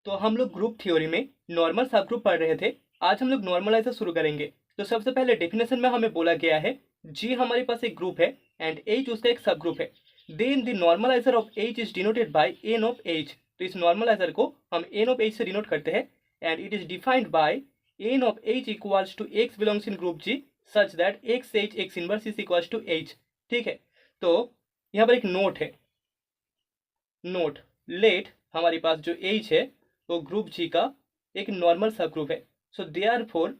तो हम लोग ग्रुप थ्योरी में नॉर्मल सब ग्रुप पढ़ रहे थे। आज हम लोग नॉर्मलाइजर शुरू करेंगे। तो सबसे पहले डेफिनेशन में हमें बोला गया है जी हमारे पास एक ग्रुप है एंड एच उसका एक सब ग्रुप है। Then the normalizer of H is denoted by N of H. तो इस नॉर्मलाइजर को हम एन ऑफ एच से डिनोट करते हैं and it is defined by N of H equals to x belongs in group G such that x H x inverse is equals to H. ठीक है, तो यहाँ पर एक नोट है। नोट लेट हमारे पास जो एच है वो ग्रुप जी का एक नॉर्मल सब ग्रुप है। सो देयरफॉर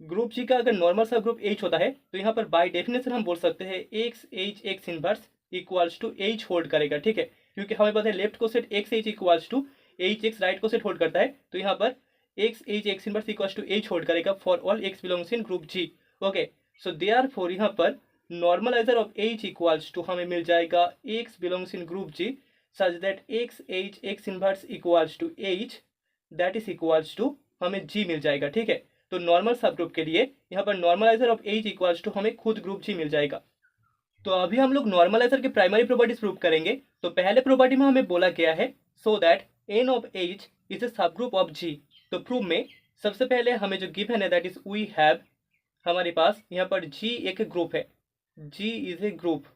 ग्रुप जी का अगर नॉर्मल सब ग्रुप एच होता है तो यहाँ पर बाय डेफिनेशन हम बोल सकते हैं x H x inverse equals to H hold करेगा। ठीक है, क्योंकि हमें पता है लेफ्ट को set x H equals to H x, right को सेट होल्ड करता है, तो यहाँ पर x H x inverse equals to H hold करेगा for all x belongs in group G. Okay, so therefore यहाँ पर normalizer of H equals to हमें मिल जाएगा x belongs in group ji such that x h x inverse equals to h that is equals to हमें g मिल जाएगा। ठीक है, तो नॉर्मल सब ग्रुप के लिए यहाँ पर normalizer of h equals to हमें खुद ग्रुप g मिल जाएगा। तो अभी हम लोग नॉर्मलाइजर के प्राइमरी प्रॉपर्टीज प्रूव करेंगे। तो पहले प्रॉपर्टी में हमें बोला गया है so that n of h is a subgroup of g। तो प्रूव में सबसे पहले हमें जो गिवन है दैट इज वी हैव, हमारे पास यहाँ पर g एक ग्रुप है, g is a group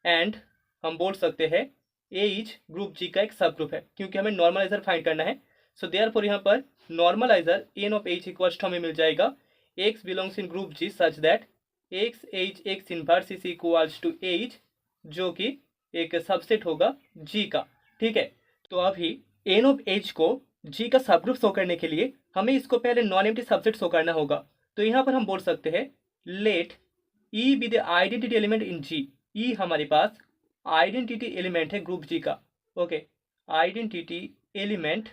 and हम बोल सकते हैं एच ग्रुप जी का एक सब ग्रुप है क्योंकि हमें नॉर्मलाइजर फाइंड करना है। सो देयरफॉर यहाँ पर normalizer N of H equals to हमें मिल जाएगा x belongs in group G such that x H x inverse is equals to H, जो कि एक सबसेट होगा जी का। ठीक है, तो अभी एन ऑफ एच को जी का सब ग्रुप शो करने के लिए हमें इसको पहले नॉन एम्प्टी सबसेट शो करना होगा। तो यहाँ पर हम बोल सकते हैं let e be the identity element in G. E हमारे पास आइडेंटिटी एलिमेंट है ग्रुप जी का। Okay, identity element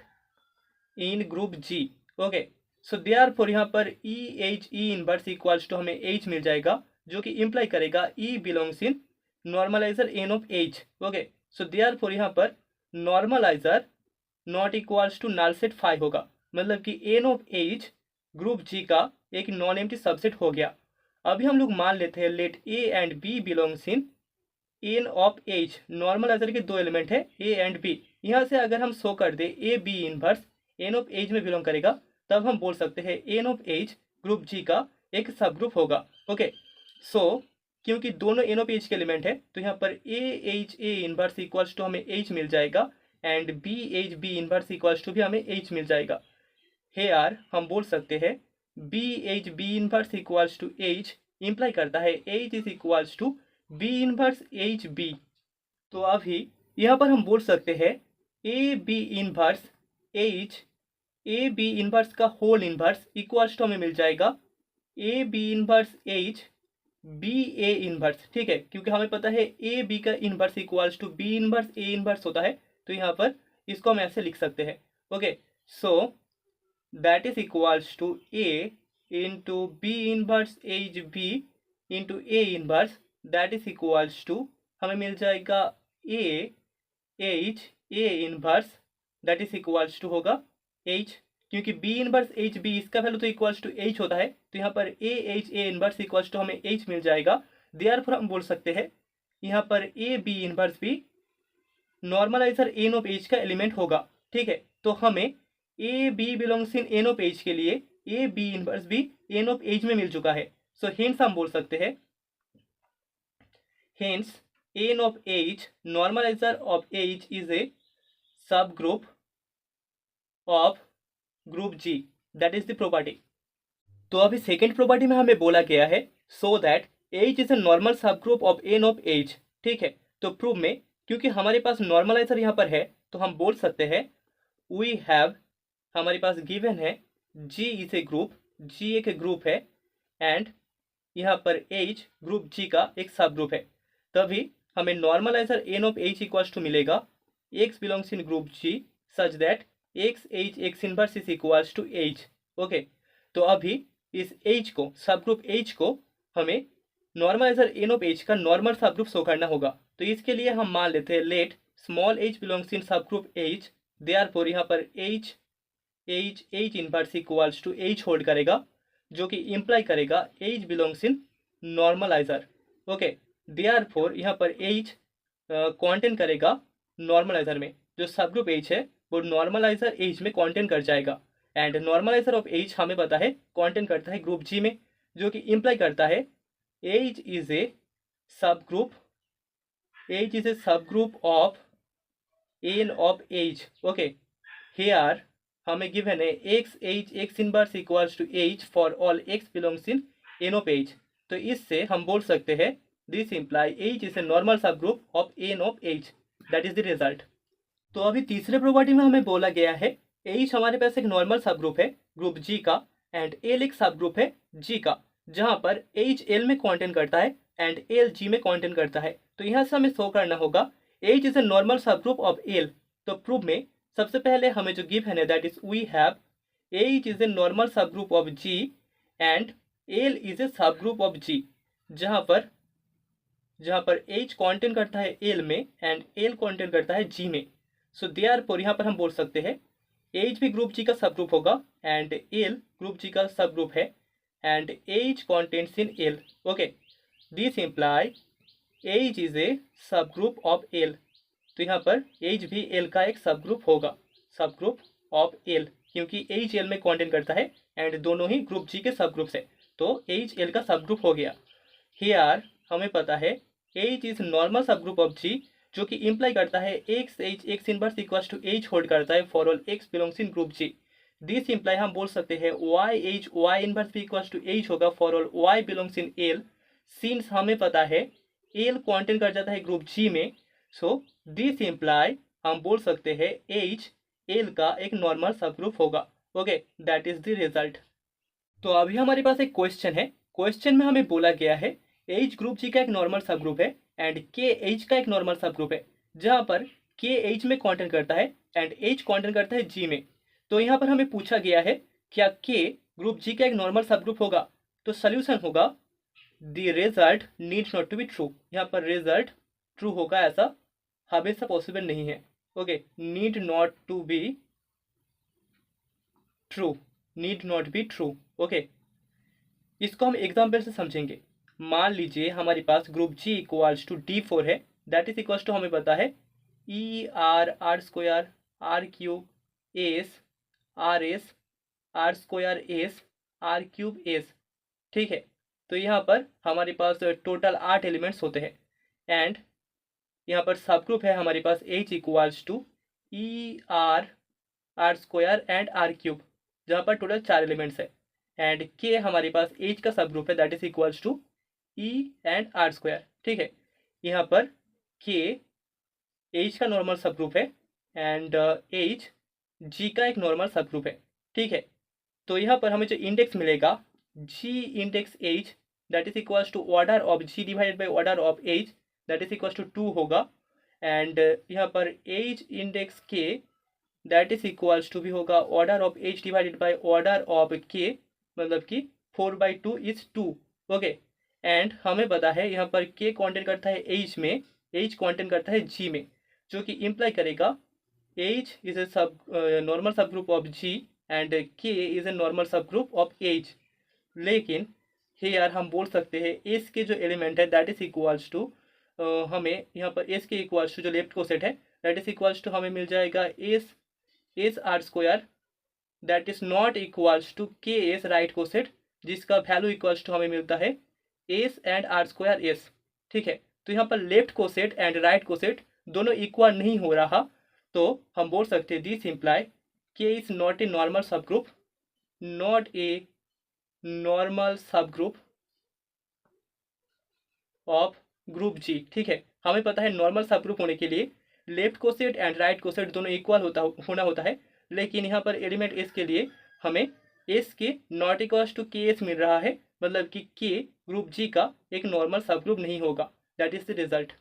in group G. Okay, so therefore यहाँ पर e H e inverse equals to हमें एच मिल जाएगा, जो कि इंप्लाई करेगा e belongs in normalizer N of H. Okay, so therefore यहाँ पर normalizer not equals to null set 5 होगा, मतलब कि N of H group G का एक नॉन एम्प्टी सबसेट हो गया। अभी हम लोग मान लेते हैं let a and b belongs in N of H. Normalizer के दो एलिमेंट है ए एंड बी। यहाँ से अगर हम शो कर दे a b inverse N of H में बिलोंग करेगा, तब हम बोल सकते हैं N of H group G का एक सब ग्रुप होगा। ओके, सो क्योंकि दोनों एन ऑफ एच के एलिमेंट है तो यहाँ पर ए इनवर्स इक्वल्स टू हमें एच मिल जाएगा and b inverse equals to भी हमें एच मिल जाएगा। हेयर हम बोल सकते हैं b inverse equals to H imply करता है H is equals to b inverse H b. तो अभी यहाँ पर हम बोल सकते हैं a b inverse H, a b inverse का होल इनवर्स इक्वल्स टू हमें मिल जाएगा a b inverse H b a inverse. ठीक है, क्योंकि हमें पता है ए बी का inverse equals to b inverse a inverse होता है, तो यहाँ पर इसको हम ऐसे लिख सकते हैं। Okay, so that is equals to a into b inverse H b into a inverse, that is equals to हमें मिल जाएगा a H a inverse, that is equals to होगा एच, क्योंकि बी इनवर्स एच बी इसका value तो equals to H होता है, तो यहाँ पर a H a inverse equals to हमें एच मिल जाएगा। देयरफॉर हम बोल सकते हैं यहाँ पर ए बी इनवर्स भी नॉर्मलाइजर एन ऑफ एच का एलिमेंट होगा। ठीक है, तो हमें a b belongs in N of H के लिए ए बी इनवर्स भी एन ऑफ एच में मिल चुका है। सो हेंस हम बोल सकते हैं hence n of h normalizer of h is a subgroup of group G, that is the property। तो अभी सेकेंड प्रॉपर्टी में हमें बोला गया है so that h is a normal subgroup of n of h। ठीक है, तो प्रूव में क्योंकि हमारे पास नॉर्मलाइजर यहाँ पर है तो हम बोल सकते हैं वी हैव, हमारे पास गिवन है g is a group, g एक ग्रुप है एंड यहाँ पर h ग्रुप g का एक सब ग्रुप है, तभी हमें normalizer N of H equals to मिलेगा x belongs in group G such that x H x inverse is equals to H. Okay, तो अभी इस एच को सब ग्रुप एच को हमें नॉर्मलाइजर एन ऑफ एच का नॉर्मल सब ग्रुप शो करना होगा। तो इसके लिए हम मान लेते हैं let small h belongs in subgroup H, therefore यहाँ पर h H h inverse equals to H hold करेगा, जो कि इंप्लाई करेगा h belongs in normalizer. Okay, therefore यहाँ पर एच कॉन्टेन करेगा नॉर्मलाइजर में, जो सब ग्रुप एच है वो नॉर्मलाइजर एज में कॉन्टेन कर जाएगा। एंड नॉर्मलाइजर ऑफ एज हमें पता है कॉन्टेन करता है ग्रुप जी में, जो कि इम्प्लाई करता है एज इज ए सब group, as is a subgroup of N of H. Okay, here हमें गिवन है x H x inverse equals to H for all x belongs in N of H. तो इससे हम बोल सकते हैं this imply H is a normal subgroup of N of H, that is the result. तो अभी तीसरे property में हमें बोला गया है एच हमारे पास एक नॉर्मल सब ग्रुप है ग्रुप जी का, एंड एल एक सब ग्रुप है जी का, जहां पर एच एल में कॉन्टेन करता है एंड एल जी में कॉन्टेन करता है। तो यहाँ से हमें शो करना होगा H is a normal subgroup of L. तो प्रूफ में सबसे पहले हमें जो गिवन है that is we have H is a normal subgroup of G and L is a subgroup of जी, जहां पर एच कॉन्टेन करता है एल में एंड एल कॉन्टेन करता है जी में। सो देयरफॉर यहाँ पर हम बोल सकते हैं एच भी ग्रुप जी का सब ग्रुप होगा एंड एल ग्रुप जी का सब ग्रुप है and H contents in L. Okay, this imply H is a subgroup of L. तो यहाँ पर एच भी एल का एक सब ग्रुप होगा, सब ग्रुप ऑफ एल, क्योंकि एच एल में कॉन्टेन करता है एंड दोनों ही ग्रुप जी के सब ग्रुप्स है, तो एच एल का सब ग्रुप हो गया। हियर हमें पता है H is normal subgroup of G, जो कि इम्प्लाई करता है x H x inverse equals to H hold करता है for all x belongs in group G. This imply हम बोल सकते हैं वाई एच वाई इनवर्स भी इक्वल्स टू एच होगा for all y belongs in L, since हमें पता है एल कॉन्टेन कर जाता है ग्रुप जी में। सो दिस इम्प्लाई हम बोल सकते हैं एच एल का एक नॉर्मल सब ग्रुप होगा। Okay, that is the result. तो अभी हमारे पास एक क्वेश्चन है, क्वेश्चन में हमें बोला गया है एच ग्रुप जी का एक नॉर्मल सब ग्रुप है एंड के एच का एक नॉर्मल सब ग्रुप है, जहां पर के एच में कॉन्टेन करता है एंड एच कॉन्टेन करता है जी में। तो यहाँ पर हमें पूछा गया है क्या के ग्रुप जी का एक नॉर्मल सब ग्रुप होगा। तो सोल्यूशन होगा the result needs not to be true. यहाँ पर रिजल्ट ट्रू होगा ऐसा हमेशा पॉसिबल नहीं है। Okay, need not to be true, need not be true. Okay, इसको हम एग्जाम्पल से समझेंगे। मान लीजिए हमारे पास group G equals to D4 है, दैट इज इक्वल्स टू हमें पता है e r r square r cube s r s r square s r cube s. ठीक है, तो यहाँ पर हमारे पास टोटल 8 एलिमेंट्स होते हैं एंड यहाँ पर सब ग्रुप है हमारे पास H equals to e r r square and r cube, जहाँ पर टोटल 4 एलिमेंट्स है एंड के हमारे पास H का सब ग्रुप है that is equals to e and r square. ठीक है, यहाँ पर के एच का नॉर्मल सब ग्रुप है एंड एच जी का एक नॉर्मल सब ग्रुप है। ठीक है, तो यहाँ पर हमें जो इंडेक्स मिलेगा G index H that is equals to order of G divided by order of H that is equals to 2 होगा एंड यहाँ पर H index K that is equals to भी होगा order of H divided by order of K, मतलब कि 4/2 is 2। Okay, and हमें पता है यहाँ पर के कॉन्टेन करता है एच में, एच कॉन्टेन करता है जी में, जो कि इम्प्लाई करेगा एच इज ए सब normal subgroup of G and के is a normal subgroup of H. लेकिन हियर हम बोल सकते हैं एस के जो एलिमेंट है दैट इज इक्वल्स टू हमें यहाँ पर एस के इक्वल्स टू जो लेफ्ट को सेट है दैट इज इक्वल्स टू हमें मिल जाएगा s r square that is not equals to k s right को सेट, जिसका वैल्यू इक्वल्स टू हमें मिलता है s and r square s. ठीक है, तो यहाँ पर लेफ्ट को सेट एंड राइट को सेट दोनों इक्वल नहीं हो रहा, तो हम बोल सकते हैं this imply k is not a normal सब group, not a normal subgroup of group जी। ठीक है, हमें पता है नॉर्मल सब ग्रुप होने के लिए लेफ्ट को सेट एंड राइट को सेट दोनों इक्वल होना होता है, लेकिन यहाँ पर एलिमेंट एस के लिए हमें एस के not equals to k S मिल रहा है, मतलब कि के ग्रुप जी का एक नॉर्मल सब ग्रुप नहीं होगा। That is the result.